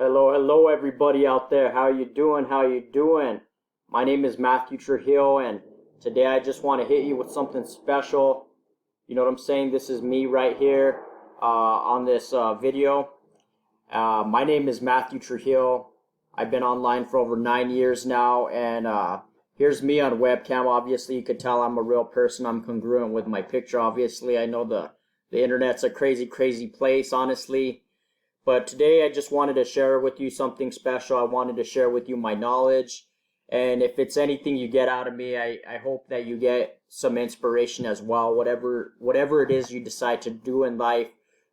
Hello, everybody out there. How you doing? How you doing? My name is Matthew Trujillo, and today I just want to hit you with something special. You know what I'm saying? This is me right here on this video. My name is Matthew Trujillo. I've been online for over 9 years now, and here's me on webcam. Obviously, you could tell I'm a real person. I'm congruent with my picture. Obviously, I know the internet's a crazy, crazy place, honestly. But today I just wanted to share with you something special. I wanted to share with you my knowledge. And if it's anything you get out of me, I hope that you get some inspiration as well. Whatever it is you decide to do in life,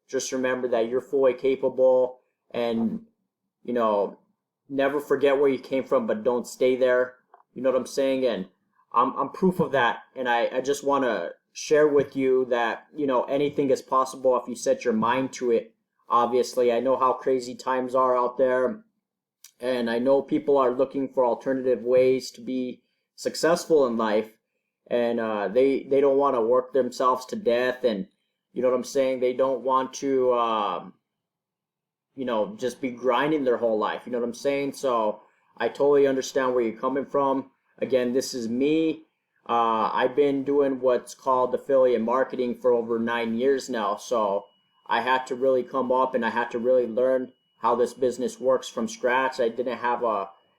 just remember that you're fully capable, and you know, never forget where you came from, but don't stay there. You know what I'm saying? And I'm proof of that. And I just want to share with you that, anything is possible if you set your mind to it. Obviously, I know how crazy times are out there, and I know people are looking for alternative ways to be successful in life, and they don't want to work themselves to death, and you know what I'm saying? They don't want to, just be grinding their whole life. You know what I'm saying? So I totally understand where you're coming from. Again, this is me. I've been doing what's called affiliate marketing for over 9 years now, so I had to really come up and I had to really learn how this business works from scratch. I didn't have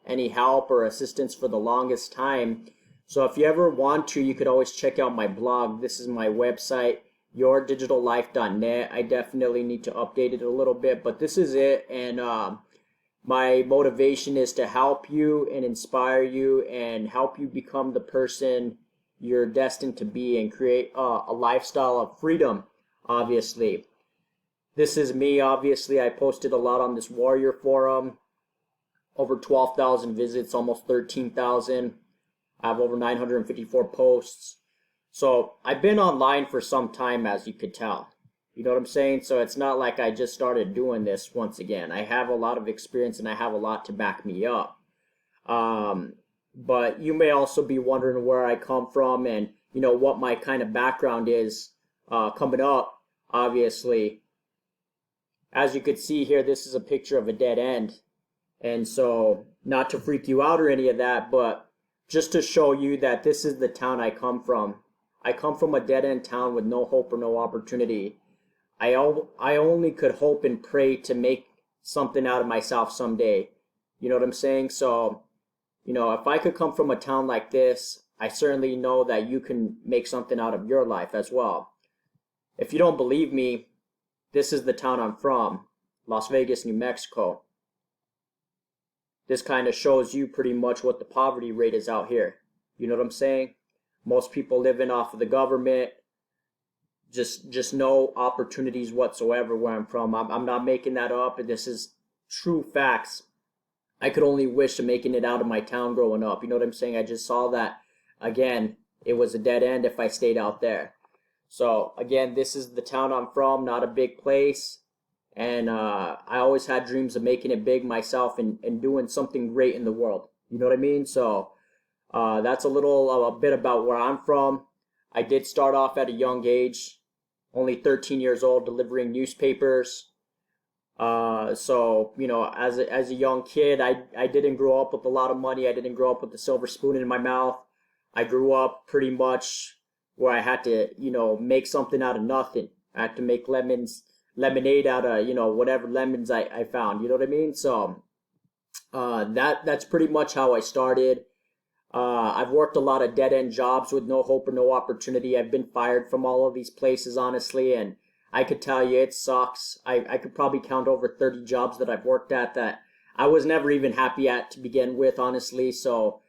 any help or assistance for the longest time. So if you ever want to, you could always check out my blog. This is my website, yourdigitallife.net. I definitely need to update it a little bit, but this is it. And my motivation is to help you and inspire you and help you become the person you're destined to be and create a lifestyle of freedom, obviously. This is me, obviously. I posted a lot on this Warrior forum. Over 12,000 visits, almost 13,000. I have over 954 posts. So I've been online for some time, as you could tell. You know what I'm saying? So it's not like I just started doing this once again. I have a lot of experience and I have a lot to back me up. But you may also be wondering where I come from and, what my kind of background is coming up, obviously. As you could see here, this is a picture of a dead end. And so, not to freak you out or any of that, but just to show you that this is the town I come from. I come from a dead end town with no hope or no opportunity. I only could hope and pray to make something out of myself someday. You know what I'm saying? So, if I could come from a town like this, I certainly know that you can make something out of your life as well. If you don't believe me, this is the town I'm from, Las Vegas, New Mexico. This kind of shows you pretty much what the poverty rate is out here. You know what I'm saying? Most people living off of the government, just no opportunities whatsoever where I'm from. I'm not making that up, and this is true facts. I could only wish to making it out of my town growing up. You know what I'm saying? I just saw that, again, it was a dead end if I stayed out there. So again, this is the town I'm from, not a big place. And I always had dreams of making it big myself and doing something great in the world. You know what I mean? So that's a bit about where I'm from. I did start off at a young age, only 13 years old, delivering newspapers. So, as a young kid, I didn't grow up with a lot of money. I didn't grow up with a silver spoon in my mouth. I grew up pretty much where I had to, make something out of nothing. I had to make lemonade out of, whatever lemons I found. You know what I mean? So that's pretty much how I started. I've worked a lot of dead-end jobs with no hope or no opportunity. I've been fired from all of these places, honestly, and I could tell you it sucks. I could probably count over 30 jobs that I've worked at that I was never even happy at to begin with, honestly. So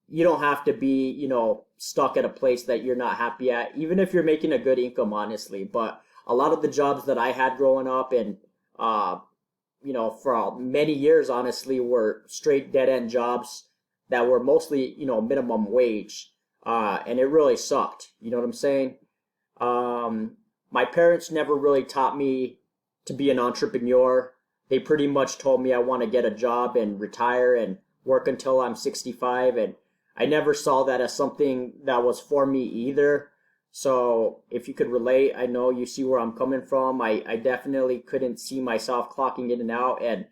you don't have to be, stuck at a place that you're not happy at, even if you're making a good income, honestly. But a lot of the jobs that I had growing up and, for many years, honestly, were straight dead-end jobs that were mostly, minimum wage. And it really sucked. You know what I'm saying? My parents never really taught me to be an entrepreneur. They pretty much told me I want to get a job and retire and work until I'm 65, and I never saw that as something that was for me either. So if you could relate, I know you see where I'm coming from. I definitely couldn't see myself clocking in and out and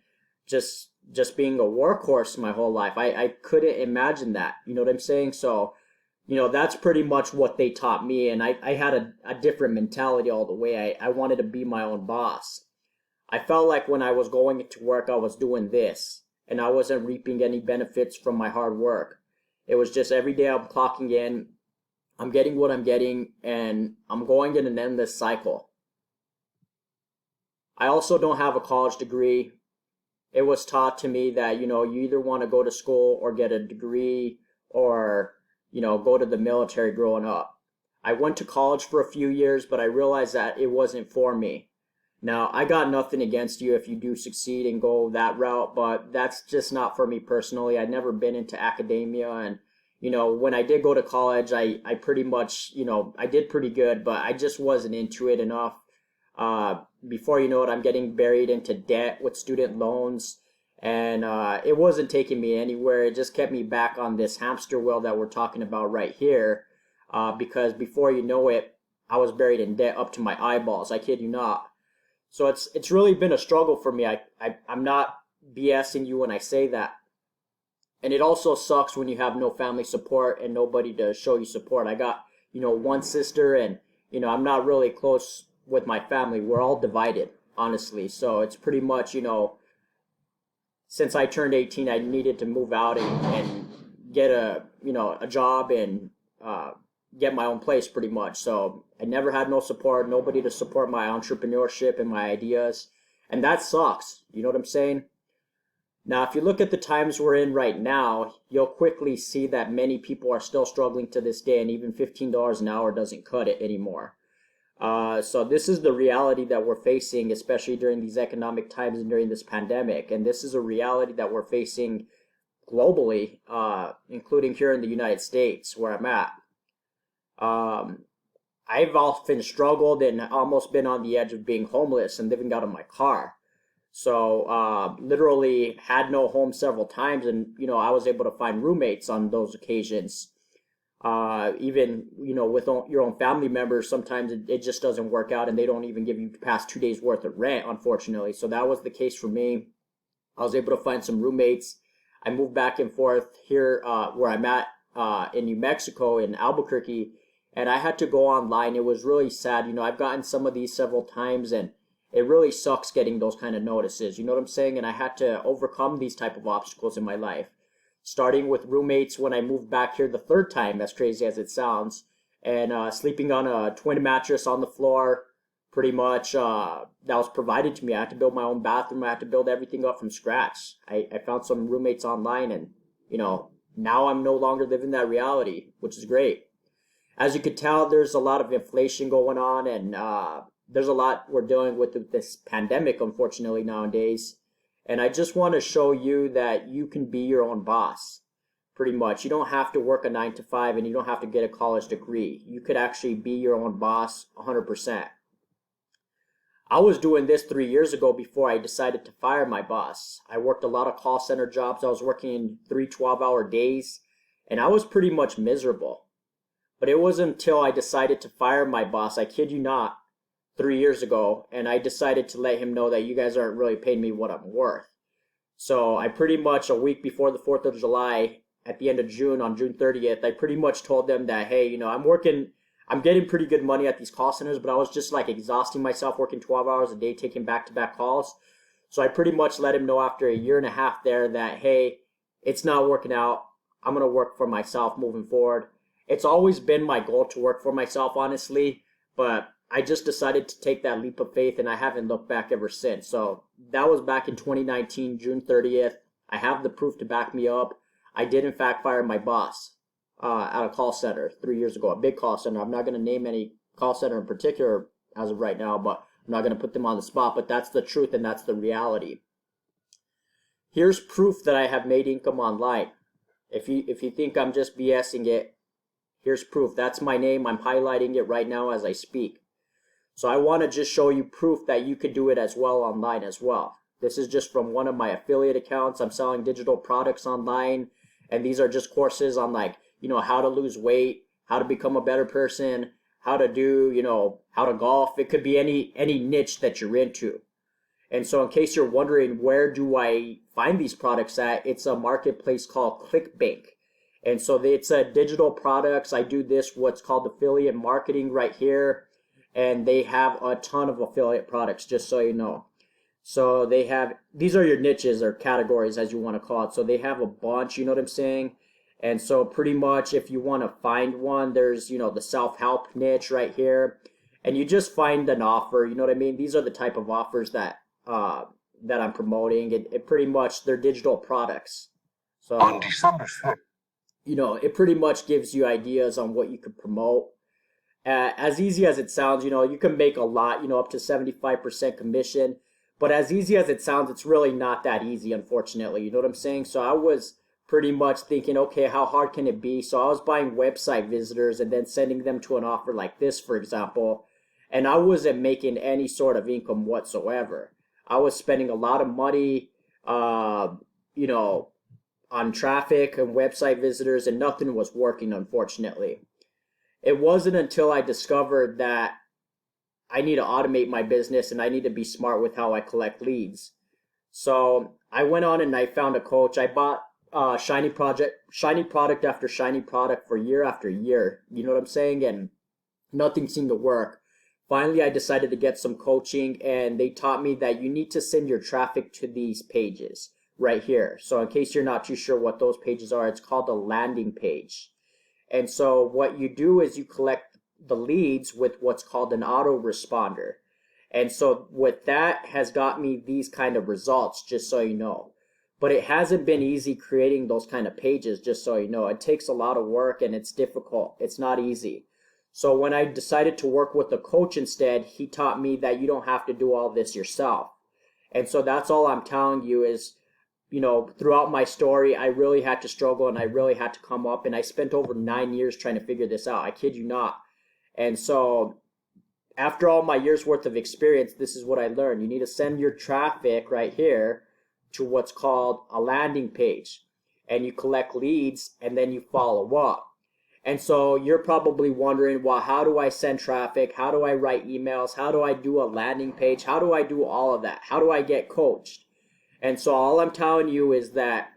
just being a workhorse my whole life. I couldn't imagine that. You know what I'm saying? So, that's pretty much what they taught me. And I had a different mentality all the way. I wanted to be my own boss. I felt like when I was going into work, I was doing this and I wasn't reaping any benefits from my hard work. It was just every day I'm clocking in, I'm getting what I'm getting, and I'm going in an endless cycle. I also don't have a college degree. It was taught to me that, you either want to go to school or get a degree or, go to the military growing up. I went to college for a few years, but I realized that it wasn't for me. Now, I got nothing against you if you do succeed and go that route, but that's just not for me personally. I'd never been into academia, and when I did go to college, I pretty much, I did pretty good, but I just wasn't into it enough. Before you know it, I'm getting buried into debt with student loans, and it wasn't taking me anywhere. It just kept me back on this hamster wheel that we're talking about right here, because before you know it, I was buried in debt up to my eyeballs. I kid you not. So it's really been a struggle for me. I'm not BSing you when I say that. And it also sucks when you have no family support and nobody to show you support. I got, one sister, and, I'm not really close with my family. We're all divided, honestly. So it's pretty much, since I turned 18, I needed to move out and get a job and get my own place pretty much. So I never had no support, nobody to support my entrepreneurship and my ideas. And that sucks. You know what I'm saying? Now, if you look at the times we're in right now, you'll quickly see that many people are still struggling to this day, and even $15 an hour doesn't cut it anymore. So this is the reality that we're facing, especially during these economic times and during this pandemic. And this is a reality that we're facing globally, including here in the United States, where I'm at. I've often struggled and almost been on the edge of being homeless and living out of my car. So literally had no home several times, and I was able to find roommates on those occasions. Even with your own family members, sometimes it just doesn't work out, and they don't even give you past 2 days worth of rent, unfortunately. So that was the case for me. I was able to find some roommates. I moved back and forth here where I'm at in New Mexico, in Albuquerque, and I had to go online. It was really sad. I've gotten some of these several times, and it really sucks getting those kind of notices. You know what I'm saying? And I had to overcome these type of obstacles in my life, starting with roommates when I moved back here the third time, as crazy as it sounds, and sleeping on a twin mattress on the floor, pretty much, that was provided to me. I had to build my own bathroom. I had to build everything up from scratch. I found some roommates online, and, now I'm no longer living that reality, which is great. As you could tell, there's a lot of inflation going on, and there's a lot we're dealing with this pandemic, unfortunately, nowadays. And I just want to show you that you can be your own boss, pretty much. You don't have to work a 9 to 5, and you don't have to get a college degree. You could actually be your own boss 100%. I was doing this 3 years ago before I decided to fire my boss. I worked a lot of call center jobs. I was working 3 12-hour days, and I was pretty much miserable. But it wasn't until I decided to fire my boss, I kid you not, 3 years ago, and I decided to let him know that you guys aren't really paying me what I'm worth. So I pretty much, a week before the 4th of July, at the end of June, on June 30th, I pretty much told them that, hey, I'm getting pretty good money at these call centers, but I was just like exhausting myself, working 12 hours a day, taking back-to-back calls. So I pretty much let him know after a year and a half there that, hey, it's not working out. I'm going to work for myself moving forward. It's always been my goal to work for myself, honestly, but I just decided to take that leap of faith, and I haven't looked back ever since. So that was back in 2019, June 30th. I have the proof to back me up. I did, in fact, fire my boss at a call center 3 years ago, a big call center. I'm not going to name any call center in particular as of right now, but I'm not going to put them on the spot. But that's the truth, and that's the reality. Here's proof that I have made income online. If you think I'm just BSing it, here's proof. That's my name. I'm highlighting it right now as I speak. So I want to just show you proof that you could do it as well online as well. This is just from one of my affiliate accounts. I'm selling digital products online, and these are just courses on how to lose weight, how to become a better person, how to do, how to golf. It could be any niche that you're into. And so in case you're wondering where do I find these products at, it's a marketplace called ClickBank. And so it's a digital products. I do this, what's called affiliate marketing right here. And they have a ton of affiliate products, just so you know. So they have, these are your niches or categories as you want to call it. So they have a bunch, you know what I'm saying? And so pretty much if you want to find one, there's, you know, the self-help niche right here. And you just find an offer, you know what I mean? These are the type of offers that that I'm promoting. It pretty much, they're digital products. So on December 5th, you know, it pretty much gives you ideas on what you could promote. As easy as it sounds, you know, you can make a lot, you know, up to 75% commission. But as easy as it sounds, it's really not that easy, unfortunately. You know what I'm saying? So I was pretty much thinking, okay, how hard can it be? So I was buying website visitors and then sending them to an offer like this, for example. And I wasn't making any sort of income whatsoever. I was spending a lot of money, you know, on traffic and website visitors, and nothing was working, unfortunately. It wasn't until I discovered that I need to automate my business and I need to be smart with how I collect leads. So I went on and I found a coach. I bought shiny product after shiny product for year after year. You know what I'm saying? And nothing seemed to work. Finally, I decided to get some coaching, and they taught me that you need to send your traffic to these pages right here. So in case you're not too sure what those pages are, it's called a landing page. And so what you do is you collect the leads with what's called an autoresponder. And so what that has got me these kind of results, just so you know. But it hasn't been easy creating those kind of pages, just so you know. It takes a lot of work and it's difficult. It's not easy. So when I decided to work with a coach instead, he taught me that you don't have to do all this yourself. And so that's all I'm telling you is, you know, throughout my story, I really had to struggle and I really had to come up, and I spent over 9 years trying to figure this out. I kid you not. And so after all my years worth of experience, this is what I learned. You need to send your traffic right here to what's called a landing page, and you collect leads and then you follow up. And so you're probably wondering, well, how do I send traffic? How do I write emails? How do I do a landing page? How do I do all of that? How do I get coached? And so all I'm telling you is that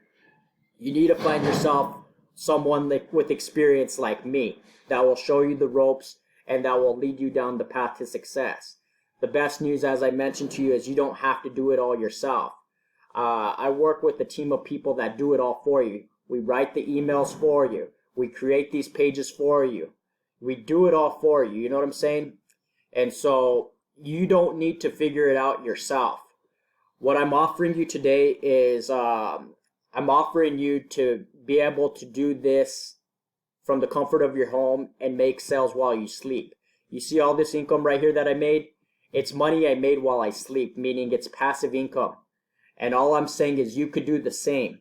you need to find yourself someone with experience like me that will show you the ropes and that will lead you down the path to success. The best news, as I mentioned to you, is you don't have to do it all yourself. I work with a team of people that do it all for you. We write the emails for you. We create these pages for you. We do it all for you. You know what I'm saying? And so you don't need to figure it out yourself. What I'm offering you today is I'm offering you to be able to do this from the comfort of your home and make sales while you sleep. You see all this income right here that I made? It's money I made while I sleep, meaning it's passive income. And all I'm saying is you could do the same.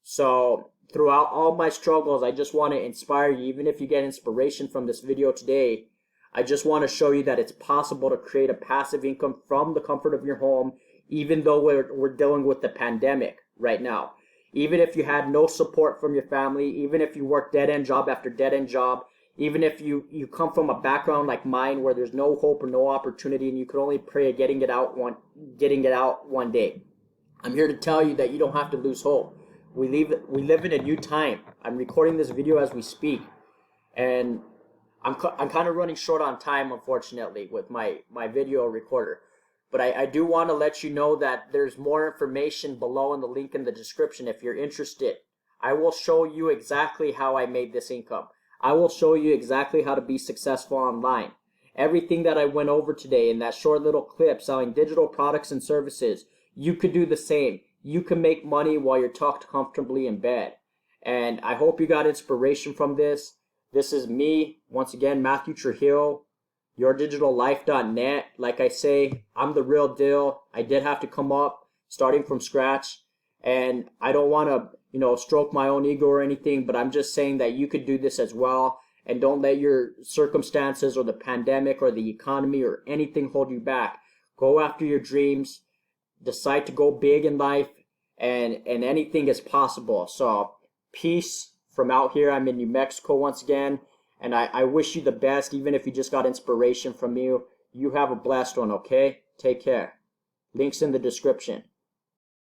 So throughout all my struggles, I just want to inspire you. Even if you get inspiration from this video today, I just want to show you that it's possible to create a passive income from the comfort of your home, even though we're dealing with the pandemic right now. Even if you had no support from your family, even if you work dead-end job after dead-end job, even if you come from a background like mine where there's no hope or no opportunity and you could only pray at getting it out one day. I'm here to tell you that you don't have to lose hope. We live in a new time. I'm recording this video as we speak, and I'm kind of running short on time, unfortunately, with my video recorder. But I do want to let you know that there's more information below in the link in the description if you're interested. I will show you exactly how I made this income. I will show you exactly how to be successful online. Everything that I went over today in that short little clip selling digital products and services, you could do the same. You can make money while you're tucked comfortably in bed. And I hope you got inspiration from this. This is me, once again, Matthew Trujillo, yourdigitallife.net. Like I say, I'm the real deal. I did have to come up starting from scratch. And I don't want to, stroke my own ego or anything, but I'm just saying that you could do this as well. And don't let your circumstances or the pandemic or the economy or anything hold you back. Go after your dreams. Decide to go big in life, and anything is possible. So peace from out here. I'm in New Mexico once again, and I wish you the best. Even if you just got inspiration from me, you have a blessed one. Okay, take care. Links in the description.